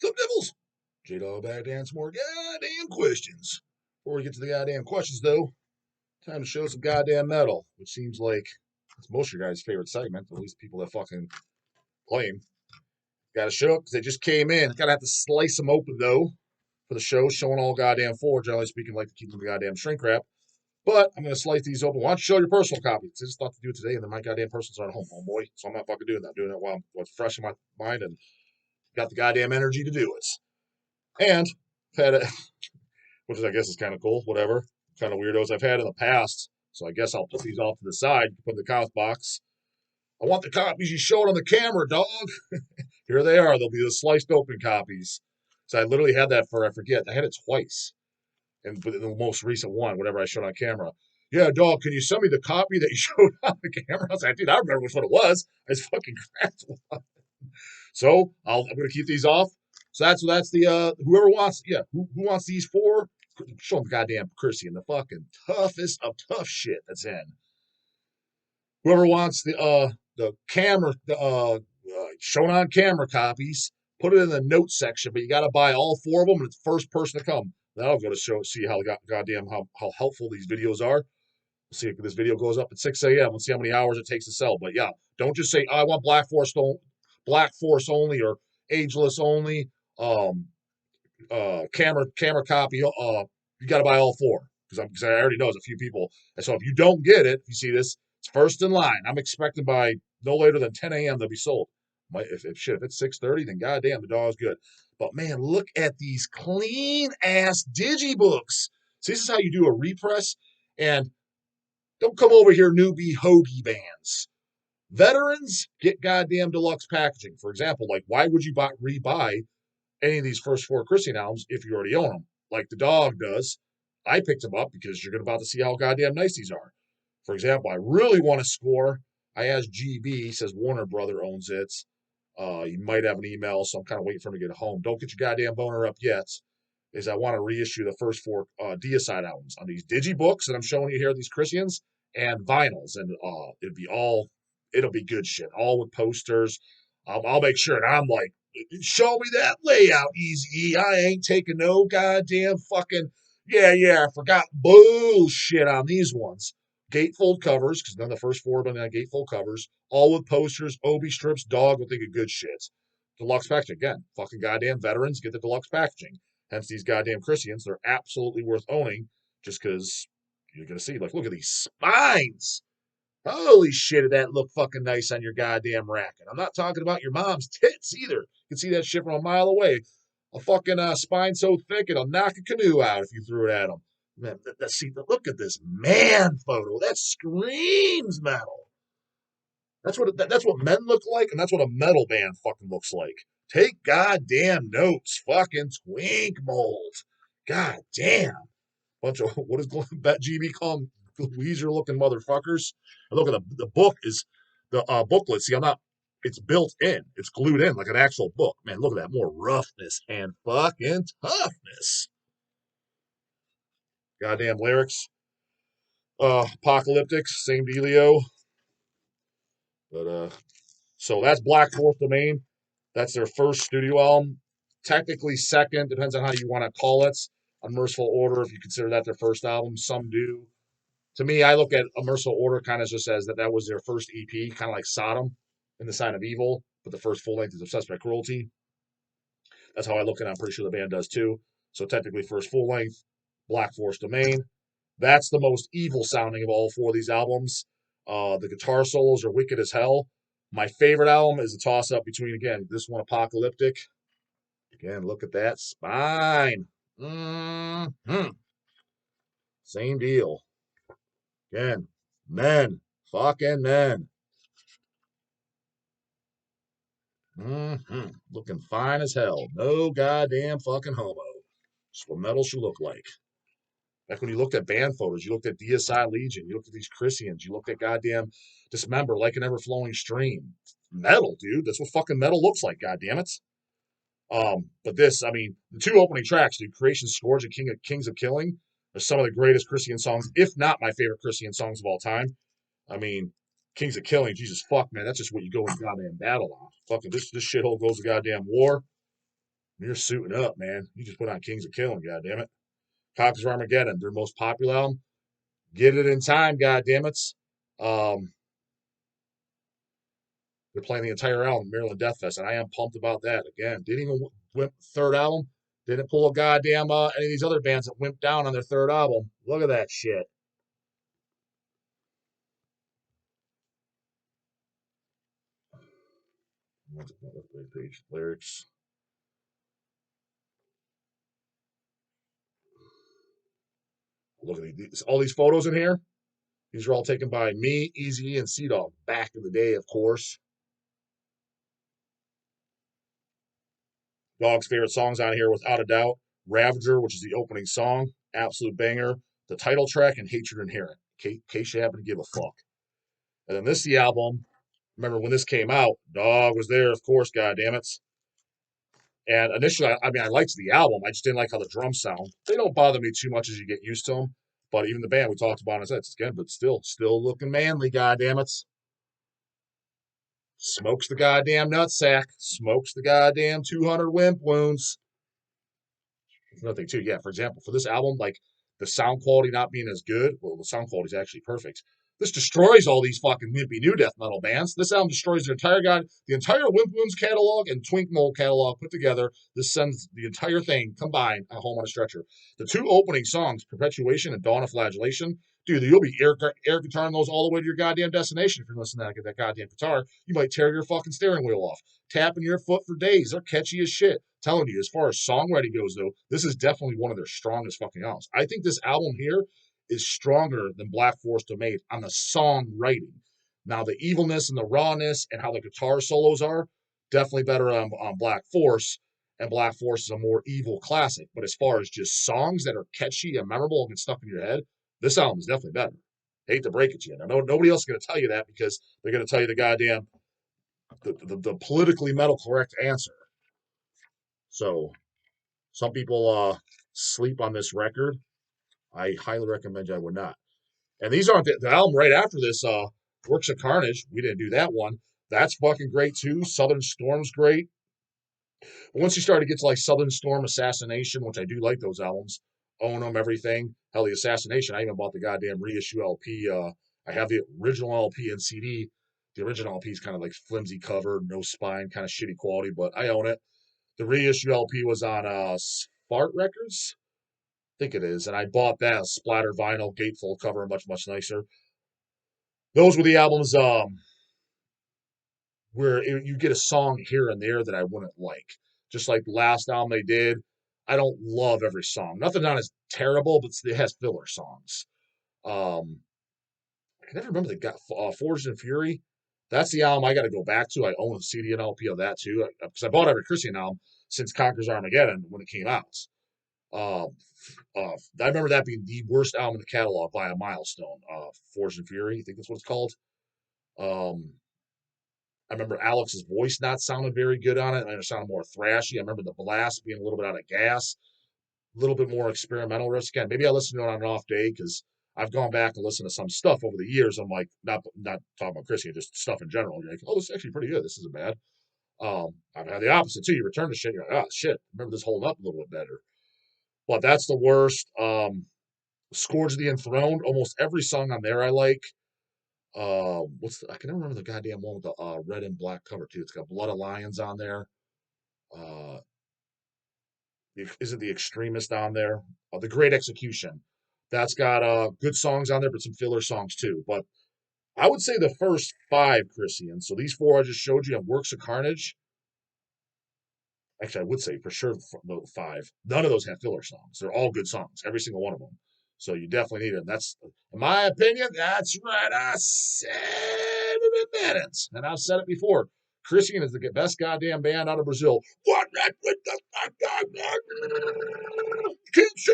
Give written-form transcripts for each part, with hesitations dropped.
Sup, Devils? J-Dawg back to answer more goddamn questions. Before we get to the goddamn questions, though, time to show some goddamn metal, which seems like it's most of your guys' favorite segment, at least people that fucking claim. Gotta show up because they just came in. Gotta have to slice them open, though, for the show, showing all goddamn four. Generally speaking, like to keep them the goddamn shrink wrap. But I'm going to slice these open. Why don't you show your personal copy? I just thought to do it today, and then my goddamn personals aren't home, homeboy. So I'm not fucking doing that. I'm doing it while it's fresh in my mind and got the goddamn energy to do it. And I've had it, which I guess is kind of cool, whatever. Kind of weirdos I've had in the past. So I guess I'll put these off to the side, put in the comic box. I want the copies you showed on the camera, dog. Here they are. They'll be the sliced open copies. So I literally had that for, I forget, I had it twice. And the most recent one, whatever I showed on camera. Yeah, dog, can you send me the copy that you showed on the camera? I was like, dude, I remember which one it was. I just fucking grabbed one. So I'm going to keep these off. So that's the whoever wants, who wants these four? Show them goddamn Chrissy and the fucking toughest of tough shit that's in. Whoever wants the camera, shown on camera copies, put it in the notes section. But you got to buy all four of them, and it's the first person to come. That'll go to see how goddamn how helpful these videos are. We'll see if this video goes up at 6 a.m. We'll see how many hours it takes to sell. But yeah, don't just say, I want Black Force only or Ageless only. Camera copy. You got to buy all four because I already know there's a few people. And so if you don't get it, if you see this, it's first in line. I'm expecting by no later than 10 a.m. they'll be sold. If it's 6:30, then goddamn the dog's good. But man, look at these clean ass digibooks. So this is how you do a repress. And don't come over here, newbie hoagie bands. Veterans get goddamn deluxe packaging. For example, like why would you rebuy any of these first four Christian albums if you already own them? Like the Dawg does. I picked them up because you're about to see how goddamn nice these are. For example, I really want to score. I asked GB, he says Warner Brother owns it. You might have an email, so I'm kind of waiting for him to get home. Don't get your goddamn boner up yet. Is I want to reissue the first four Deicide albums on these digibooks that I'm showing you here, these Christians, and vinyls, and it'll be good shit, all with posters. I'll make sure, and I'm like, show me that layout, Easy. I ain't taking no goddamn fucking I forgot bullshit on these ones. Gatefold covers, because none of the first four have been on gatefold covers, all with posters, Obi strips, Dawg will think of good shit. Deluxe packaging, again, fucking goddamn veterans get the deluxe packaging. Hence these goddamn Christians, they're absolutely worth owning just because you're going to see, like, look at these spines. Holy shit, did that look fucking nice on your goddamn rack. And I'm not talking about your mom's tits either. You can see that shit from a mile away. A fucking spine so thick it'll knock a canoe out if you threw it at them. Man, see, look at this man photo. That screams metal. That's what men look like, and that's what a metal band fucking looks like. Take goddamn notes, fucking twink mold. God damn. Bunch of, what does GB call them? Weezer looking motherfuckers. And look at the book is the booklet. See, it's built in. It's glued in like an actual book. Man, look at that. More roughness and fucking toughness. Goddamn lyrics. Apocalyptic, same dealio. But so that's Black Fourth Domain. That's their first studio album. Technically second, depends on how you want to call it. Unmerciful Order, if you consider that their first album, some do. To me, I look at Unmerciful Order kind of just as that was their first EP, kind of like Sodom and the Sign of Evil, but the first full length is Obsessed by Cruelty. That's how I look at it. I'm pretty sure the band does too. So technically, first full length, Black Force Domain. That's the most evil sounding of all four of these albums. The guitar solos are wicked as hell. My favorite album is a toss up between, again, this one, Apocalyptic. Again, look at that spine. Mm-hmm. Same deal. Again, men. Fucking men. Mm-hmm. Looking fine as hell. No goddamn fucking homo. Just what metal should look like. Back when you looked at band photos, you looked at DSI Legion, you looked at these Christians, you looked at goddamn Dismember, Like an Ever Flowing Stream. Metal, dude. That's what fucking metal looks like, goddamn it. But this, I mean, the two opening tracks, dude, Creation Scourge and Kings of Killing, are some of the greatest Christian songs, if not my favorite Christian songs of all time. I mean, Kings of Killing, Jesus fuck, man. That's just what you go in goddamn battle on. Fucking this shithole goes to goddamn war. You're suiting up, man. You just put on Kings of Killing, goddamn it. Conquers Armageddon, their most popular album. Get it in time, goddammit. Um, they're playing the entire album, Maryland Death Fest, and I am pumped about that. Again, didn't even wimp third album. Didn't pull a goddamn any of these other bands that wimped down on their third album. Look at that shit. Page lyrics. Look at these, all these photos in here. These are all taken by me, Easy, and Sea Dog back in the day, of course. Dog's favorite songs on here, without a doubt, Ravager, which is the opening song, absolute banger. The title track and Hatred Inherent, in case you happen to give a fuck. And then this is the album. Remember when this came out? Dawg was there, of course. God damn it. And initially, I mean, I liked the album. I just didn't like how the drums sound. They don't bother me too much as you get used to them. But even the band we talked about, it's again, but still looking manly. God damn it. Smokes the goddamn nutsack. Smokes the goddamn 200 wimp wounds. Another thing too, yeah. For example, for this album, like the sound quality not being as good, well, the sound quality is actually perfect. This destroys all these fucking wimpy new death metal bands. This album destroys the entire Wimp Wounds catalog and Twink Mold catalog put together. This sends the entire thing combined at home on a stretcher. The two opening songs, Perpetuation and Dawn of Flagellation, dude, you'll be air guitaring those all the way to your goddamn destination if you're listening to that goddamn guitar. You might tear your fucking steering wheel off. Tapping your foot for days. They're catchy as shit. Telling you, as far as songwriting goes, though, this is definitely one of their strongest fucking albums. I think this album here is stronger than Black Forest Domain on the songwriting. Now, the evilness and the rawness and how the guitar solos are, definitely better on Black Force. And Black Force is a more evil classic. But as far as just songs that are catchy and memorable and get stuck in your head, this album is definitely better. Hate to break it to you. Now, nobody else is going to tell you that because they're going to tell you the goddamn the politically metal correct answer. So some people sleep on this record. I highly recommend you. I would not. And these aren't the album right after this. Works of Carnage. We didn't do that one. That's fucking great too. Southern Storm's great. But once you start to get to like Southern Storm, Assassination, which I do like those albums, Own Them, everything. Hell, the Assassination. I even bought the goddamn reissue LP. I have the original LP and CD. The original LP is kind of like flimsy cover, no spine, kind of shitty quality, but I own it. The reissue LP was on Fart Records. I think it is. And I bought that splatter vinyl, gatefold cover, much, much nicer. Those were the albums where you get a song here and there that I wouldn't like. Just like the last album they did. I don't love every song. Nothing on is terrible, but it has filler songs. I can never remember Forged in Fury. That's the album I got to go back to. I own the CD and LP of that too, because I bought every Christian album since Conquers Armageddon when it came out. I remember that being the worst album in the catalog by a milestone. Forged in Fury, I think that's what it's called. I remember Alex's voice not sounding very good on it. It sounded more thrashy. I remember the blast being a little bit out of gas, a little bit more experimental risk. Again, maybe I listened to it on an off day because I've gone back and listened to some stuff over the years. I'm like, not talking about Chrissy, just stuff in general. You're like, oh, this is actually pretty good. This isn't bad. I've had the opposite too. You return to shit, you're like, oh shit, remember this holding up a little bit better. But that's the worst. Scourge of the Enthroned. Almost every song on there I like. I can never remember the goddamn one with the red and black cover too. It's got Blood of Lions on there. Uh, isn't the Extremist on there? The Great Execution. That's got good songs on there, but some filler songs too. But I would say the first five, Christian. So these four I just showed you, and Works of Carnage. Actually, I would say for sure the five. None of those have filler songs. They're all good songs, every single one of them. So you definitely need it. And that's, in my opinion, that's right. I said it in minutes, and I've said it before. Christian is the best goddamn band out of Brazil. What? What the fuck? Can't say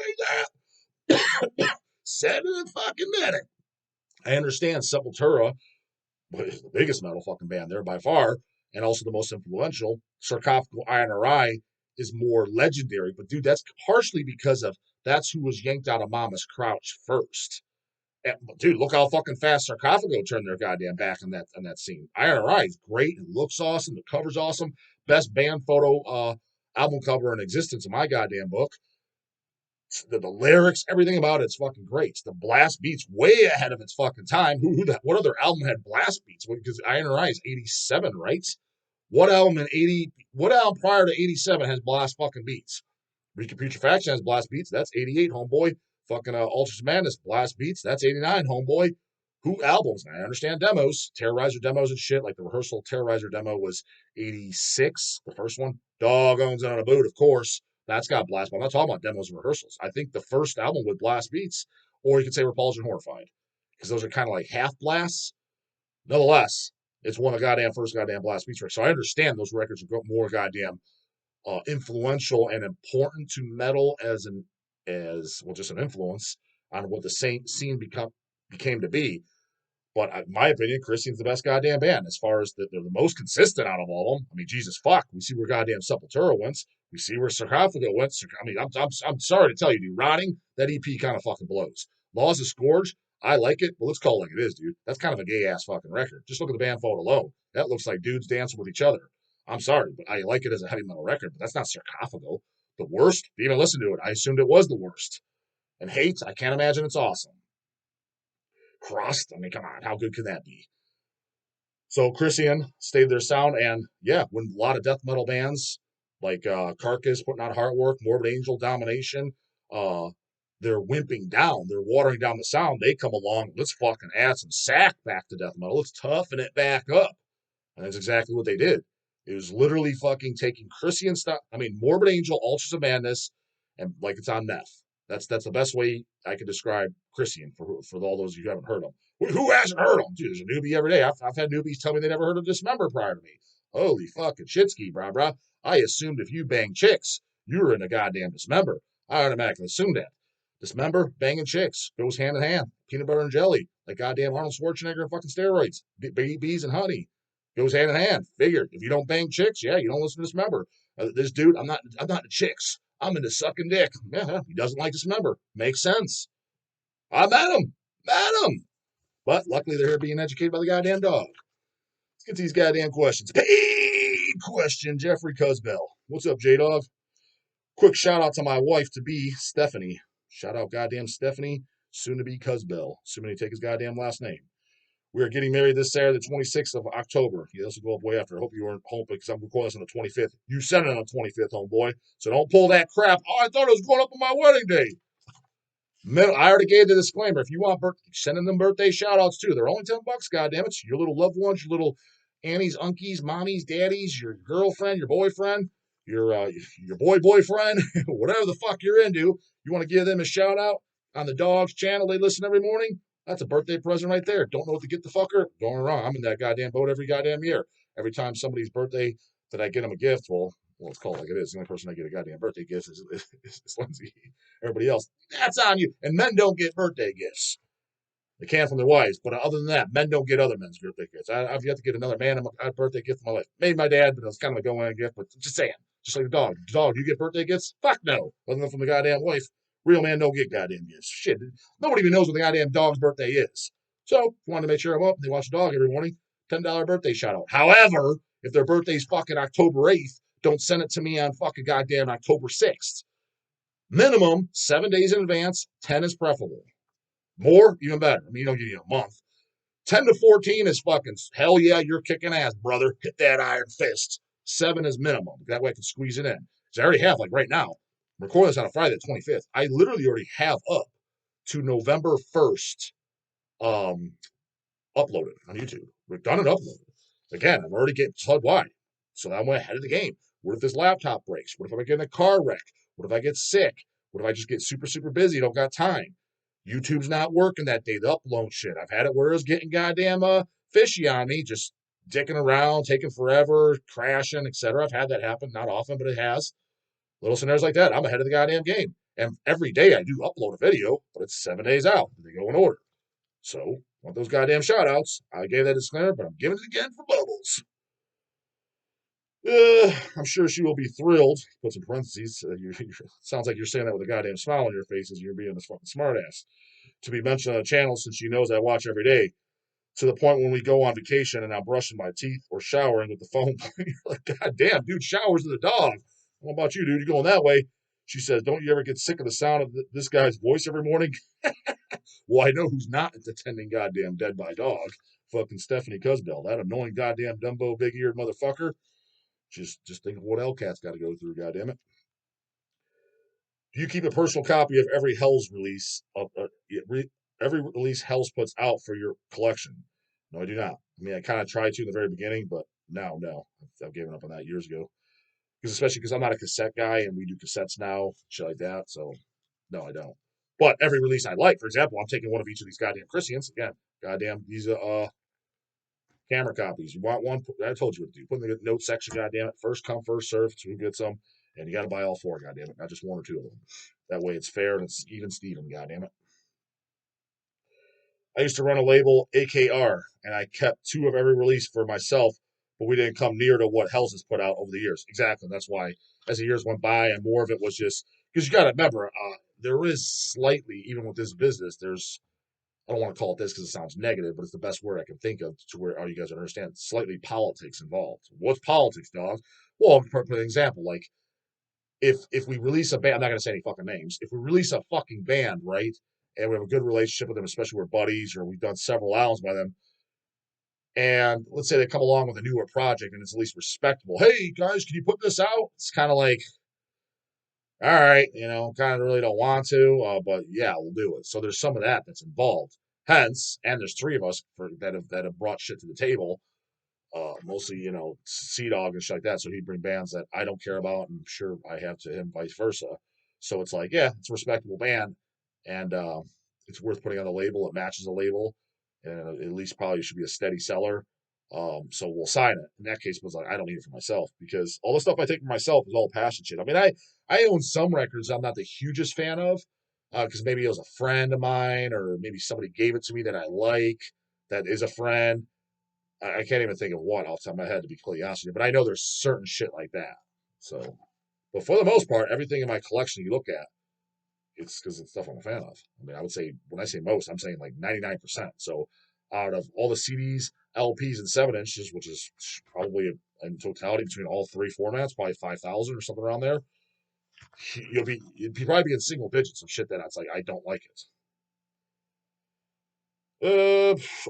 that. Said it in a fucking minute. I understand Sepultura, but it's the biggest metal fucking band there by far, and also the most influential. Sarcophagus INRI is more legendary, but dude, that's partially because of that's who was yanked out of Mama's Crouch first. Dude, look how fucking fast Sarcophago turned their goddamn back on that scene. IRI is great. It looks awesome. The cover's awesome. Best band photo album cover in existence in my goddamn book. The lyrics, everything about it's fucking great. The blast beats way ahead of its fucking time. What other album had blast beats? Because IRI is 87, right? What album in 80? What album prior to 87 has blast fucking beats? Putrefaction has blast beats. That's 88, homeboy. Fucking Ultra Madness, blast beats. That's 89, homeboy. Who albums? I understand demos, Terrorizer demos and shit. Like the rehearsal Terrorizer demo was 86, the first one. Dawg owns it on a boot, of course. That's got blast. But I'm not talking about demos and rehearsals. I think the first album with blast beats, or you could say Repulsion Horrified, because those are kind of like half blasts. Nonetheless, it's one of the goddamn first goddamn blast beats records. So I understand those records are more goddamn influential and important to metal as just an influence on what the scene became to be. But in my opinion, Christian's the best goddamn band as far as they're the most consistent out of all of them. I mean, Jesus fuck, we see where goddamn Sepultura went. We see where Sarcophago went. I mean, I'm sorry to tell you, dude. Rotting, that EP kind of fucking blows. Laws of Scourge, I like it, but let's call it like it is, dude. That's kind of a gay ass fucking record. Just look at the band photo alone. That looks like dudes dancing with each other. I'm sorry, but I like it as a heavy metal record, but that's not Sarcophago. The worst? Didn't even listen to it. I assumed it was the worst. And Hate, I can't imagine it's awesome. Crust, I mean, come on, how good could that be? So Christian stayed their sound, and yeah, when a lot of death metal bands like Carcass putting out Heartwork, Morbid Angel, Domination, uh, they're wimping down, they're watering down the sound. They come along, let's fucking add some sack back to death metal. Let's toughen it back up. And that's exactly what they did. It was literally fucking taking Christian stuff. I mean, Morbid Angel, Ultras of Madness, and like it's on meth. That's the best way I could describe Christian for all those of you who haven't heard them. Who hasn't heard them? Dude, there's a newbie every day. I've had newbies tell me they never heard of Dismember prior to me. Holy fucking shitski, brah. I assumed if you bang chicks, you were in a goddamn Dismember. I automatically assumed that. Dismember, banging chicks goes hand in hand. Peanut butter and jelly, like goddamn Arnold Schwarzenegger and fucking steroids. Bees and honey goes hand in hand. Figured if you don't bang chicks, yeah, you don't listen to Dismember. This dude, I'm not into chicks. I'm into sucking dick. Yeah, he doesn't like Dismember. Makes sense. I met him. But luckily they're here being educated by the goddamn dog. Let's get to these goddamn questions. Big question, Jeffrey Cusbell. What's up, J-Dog? Quick shout out to my wife to be, Stephanie. Shout out goddamn Stephanie, soon to be Cusbell, assuming he take his goddamn last name. We are getting married this Saturday, the 26th of October. Yeah, this will go up way after. I hope you weren't home because I'm recording this on the 25th. You said it on the 25th, homeboy. So don't pull that crap. Oh, I thought it was going up on my wedding day. I already gave the disclaimer. If you want sending them birthday shout outs too, they're only $10, goddammit. Your little loved ones, your little aunties, unkies, mommies, daddies, your girlfriend, your boyfriend, your boyfriend, whatever the fuck you're into. You want to give them a shout out on the Dog's channel. They listen every morning. That's a birthday present right there. Don't know what to get the fucker? Going wrong. I'm in that goddamn boat every goddamn year. Every time somebody's birthday that I get them a gift, well, let's call it like it is. The only person I get a goddamn birthday gift is Lindsay. Everybody else, that's on you. And men don't get birthday gifts. They can from their wives, but other than that, men don't get other men's birthday gifts. I've yet to get another man a birthday gift in my life. Maybe my dad, but it was kind of a going gift. But just saying, just like the dog. Dog, you get birthday gifts? Fuck no. Other than from the goddamn wife. Real man don't get goddamn gifts. Shit, nobody even knows what the goddamn dog's birthday is. So, if you want to make sure I'm up, they watch the dog every morning. $10 birthday shout out. However, if their birthday's fucking October 8th, don't send it to me on fucking goddamn October 6th. Minimum 7 days in advance. 10 is preferable. More, even better. I mean, you don't give you a month. 10 to 14 is fucking hell yeah, you're kicking ass, brother. Hit that iron fist. 7 is minimum. That way I can squeeze it in. Because I already have, like right now, I'm recording this on a Friday the 25th. I literally already have up to November 1st uploaded on YouTube. We've done it uploaded. Again, I'm already getting flood wide. So I'm ahead of the game. What if this laptop breaks? What if I get in a car wreck? What if I get sick? What if I just get super, super busy, don't got time? YouTube's not working that day. The upload shit. I've had it where it was getting goddamn fishy on me, just dicking around, taking forever, crashing, etc. I've had that happen. Not often, but it has. Little scenarios like that. I'm ahead of the goddamn game. And every day I do upload a video, but it's 7 days out. They go in order. So, want those goddamn shout outs. I gave that disclaimer, but I'm giving it again for Bubbles. I'm sure she will be thrilled. Put some parentheses. Sounds like you're saying that with a goddamn smile on your face as you're being this fucking smartass. to be mentioned on the channel since she knows I watch every day. To the point when we go on vacation and I'm brushing my teeth or showering with the phone. You're like, God damn, dude, showers with a dog. What about you, dude? You going that way? She says, don't you ever get sick of the sound of this guy's voice every morning? Well, I know who's not attending goddamn Dead by Dog. Fucking Stephanie Cusbell. That annoying goddamn Dumbo big-eared motherfucker. Just think of what Elcat's got to go through, goddamn it. Do you keep a personal copy of every Hell's release every release Hell's puts out for your collection? No, I do not. I mean, I kind of tried to in the very beginning, but now, no, I've given up on that years ago. Because especially because I'm not a cassette guy, and we do cassettes now, shit like that. So, no, I don't. But every release I like, for example, I'm taking one of each of these goddamn Christians. Again, goddamn, these are camera copies. You want one? I told you what to do. Put in the note section, goddamn it. First come, first serve. Who gets them? And you got to buy all four, goddamn it, not just one or two of them. That way it's fair and it's even Steven, goddamn it. I used to run a label, AKR, and I kept two of every release for myself, but we didn't come near to what Hell's has put out over the years. Exactly. That's why as the years went by and more of it was just because you got to remember, there is slightly, even with this business, there's I don't want to call it this because it sounds negative, but it's the best word I can think of to where all you guys understand. Slightly politics involved. What's politics, dog? Well, for an example, like if we release a band, I'm not going to say any fucking names. If we release a fucking band, right, and we have a good relationship with them, especially we're buddies or we've done several albums by them, and let's say they come along with a newer project and it's at least respectable. Hey guys, can you put this out? It's kind of like, all right, kind of really don't want to, but yeah, we'll do it. So there's some of that that's involved. Hence, and there's three of us that have brought shit to the table. Mostly, Dawg and shit like that. So he'd bring bands that I don't care about, and I'm sure I have to him, vice versa. So it's like, yeah, it's a respectable band, and it's worth putting on the label. It matches the label, and at least probably should be a steady seller. So we'll sign it. In that case, it was like I don't need it for myself because all the stuff I take for myself is all passion shit. I mean, I own some records I'm not the hugest fan of because maybe it was a friend of mine or maybe somebody gave it to me that I like that is a friend. I can't even think of one off the top of my head to be completely honest with you, but I know there's certain shit like that. So, but for the most part, everything in my collection you look at, it's because it's stuff I'm a fan of. I mean, I would say when I say most, I'm saying like 99%. So, out of all the CDs, LPs, and 7 inches, which is probably in totality between all three formats, probably 5,000 or something around there, you'd probably be in single digits of shit that it's like I don't like it.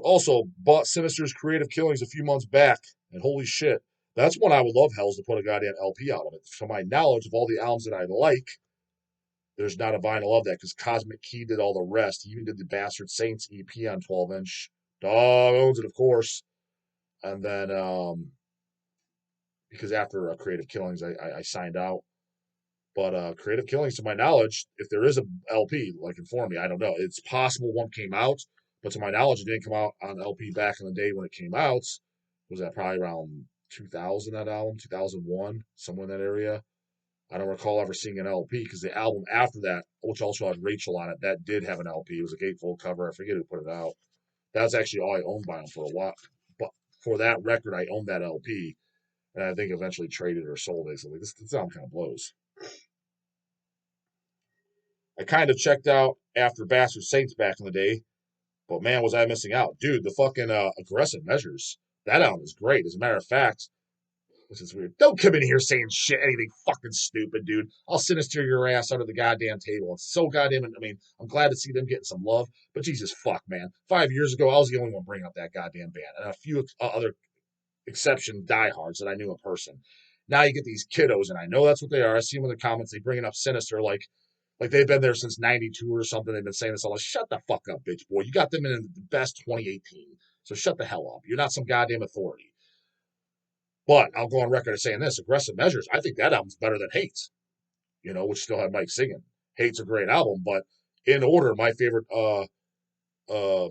Also bought Sinister's Creative Killings a few months back, and holy shit, that's one I would love Hells to put a goddamn LP out of it. To my knowledge of all the albums that I like, there's not a vinyl of that because Cosmic Key did all the rest. He even did the Bastard Saints EP on 12-inch. Dawg owns it, of course. And then because after Creative Killings, I signed out. But Creative Killings, to my knowledge, if there is a LP, like inform me, I don't know. It's possible one came out, but to my knowledge, it didn't come out on LP back in the day when it came out. Was that probably around 2000, that album, 2001, somewhere in that area? I don't recall ever seeing an LP because the album after that, which also had Rachel on it, that did have an LP. It was a gatefold cover. I forget who put it out. That was actually all I owned by him for a while. But for that record, I owned that LP, and I think eventually traded or sold it. So like, this album kind of blows. I kind of checked out after Bastard Saints back in the day, but man, was I missing out. Dude, the fucking Aggressive Measures. That album is great. As a matter of fact, which is weird. Don't come in here saying shit, anything fucking stupid, dude. I'll sinister your ass under the goddamn table. It's so goddamn, I mean, I'm glad to see them getting some love, but Jesus fuck, man. 5 years ago, I was the only one bringing up that goddamn band, and a few other exception diehards that I knew in person. Now you get these kiddos, and I know that's what they are. I see them in the comments. They bringing up Sinister like they've been there since '92 or something. They've been saying this all. Like, shut the fuck up, bitch boy. You got them in the best 2018. So shut the hell up. You're not some goddamn authority. But I'll go on record as saying this: Aggressive Measures. I think that album's better than Hate. Which still had Mike singing. Hate's a great album, but in order, my favorite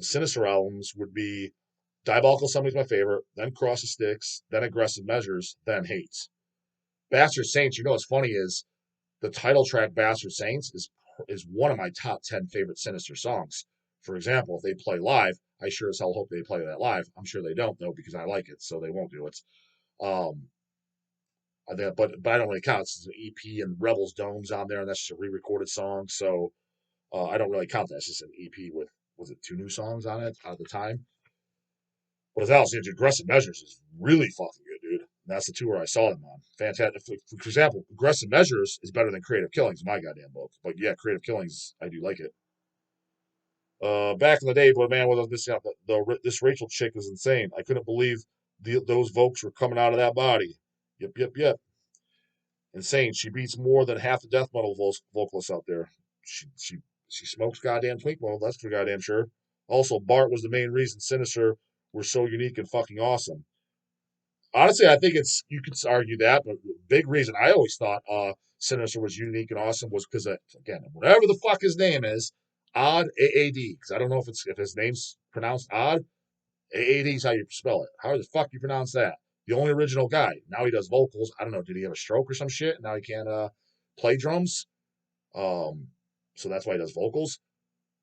Sinister albums would be Diabolical Somebody's my favorite, then Cross the Sticks, then Aggressive Measures, then Hate. Bastard Saints. What's funny is the title track Bastard Saints is one of my top 10 favorite Sinister songs. For example, if they play live, I sure as hell hope they play that live. I'm sure they don't though because I like it, so they won't do it. Um, but I don't really count. It's an EP and Rebels Domes on there, and that's just a re-recorded song. So I don't really count that. It's just an EP with, was it 2 new songs on it at the time? But as else, Aggressive Measures is really fucking good, dude. And that's the tour I saw them on. Fantastic. For example, Aggressive Measures is better than Creative Killings in my goddamn book. But yeah, Creative Killings, I do like it. Back in the day, but man, what I was missing out, this Rachel chick is insane. I couldn't believe those vocals were coming out of that body. Yep, yep, yep. Insane. She beats more than half the death metal vocalists out there. She smokes goddamn twink metal. That's for goddamn sure. Also, Bart was the main reason Sinister were so unique and fucking awesome. Honestly, I think it's, you could argue that, but the big reason I always thought Sinister was unique and awesome was because again, whatever the fuck his name is, Odd AAD. Because I don't know if his name's pronounced Odd. AAD is how you spell it. How the fuck you pronounce that? The only original guy. Now he does vocals. I don't know. Did he have a stroke or some shit? Now he can't play drums. So that's why he does vocals.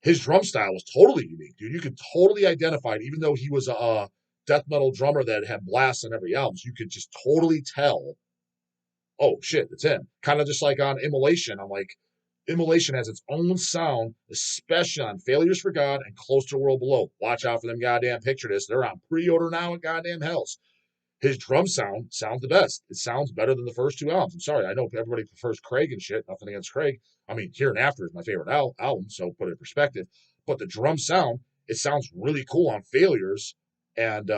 His drum style was totally unique, dude. You could totally identify it, even though he was a death metal drummer that had blasts on every album. You could just totally tell, oh shit, it's him. Kind of just like on Immolation. I'm like, Immolation has its own sound, especially on Failures for God and Close to the World Below. Watch out for them goddamn Picture This. They're on pre-order now at goddamn Hells. His drum sounds the best. It sounds better than the first 2 albums. I'm sorry, I know everybody prefers Craig and shit. Nothing against Craig. I mean, Here and After is my favorite album, so put it in perspective. But the drum sound, it sounds really cool on and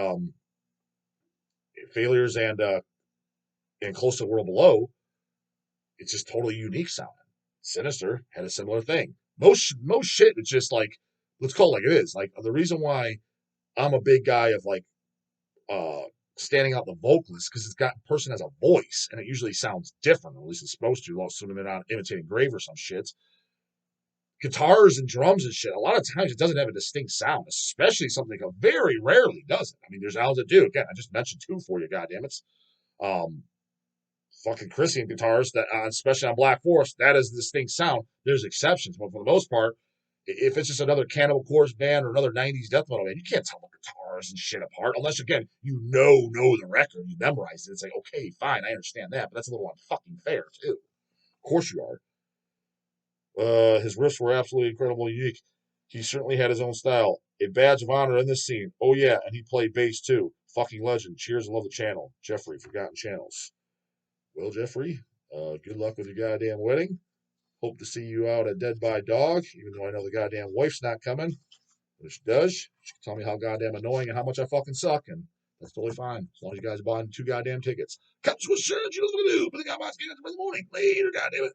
Failures and Close to the World Below. It's just totally unique sounding. Sinister had a similar thing. Most shit, it's just like, let's call it like it is. Like the reason why I'm a big guy of like uh standing out the vocalist, because it's got person has a voice and it usually sounds different, or at least it's supposed to, assuming they're not imitating Grave or some shit. Guitars and drums and shit, a lot of times it doesn't have a distinct sound, especially something that very rarely does it. I mean, there's albums that do. Again, I just mentioned 2 for you, goddammits. Fucking Christian guitars that, especially on Black Forest, that is a distinct sound. There's exceptions, but for the most part, if it's just another Cannibal Corpse band or another '90s death metal band, you can't tell the guitars and shit apart unless, again, you know the record, you memorize it. It's like, okay, fine, I understand that, but that's a little unfucking fair too. Of course you are. His riffs were absolutely incredibly unique. He certainly had his own style, a badge of honor in this scene. Oh yeah, and he played bass too. Fucking legend. Cheers and love the channel, Jeffrey. Forgotten Channels. Well, Jeffrey, good luck with your goddamn wedding. Hope to see you out at Dead by Dog, even though I know the goddamn wife's not coming. But if she does, she can tell me how goddamn annoying and how much I fucking suck, and that's totally fine. As long as you guys buy 2 goddamn tickets. Comes with surge, you know what to do. But the guy buys tickets in the morning. Later, goddamn it.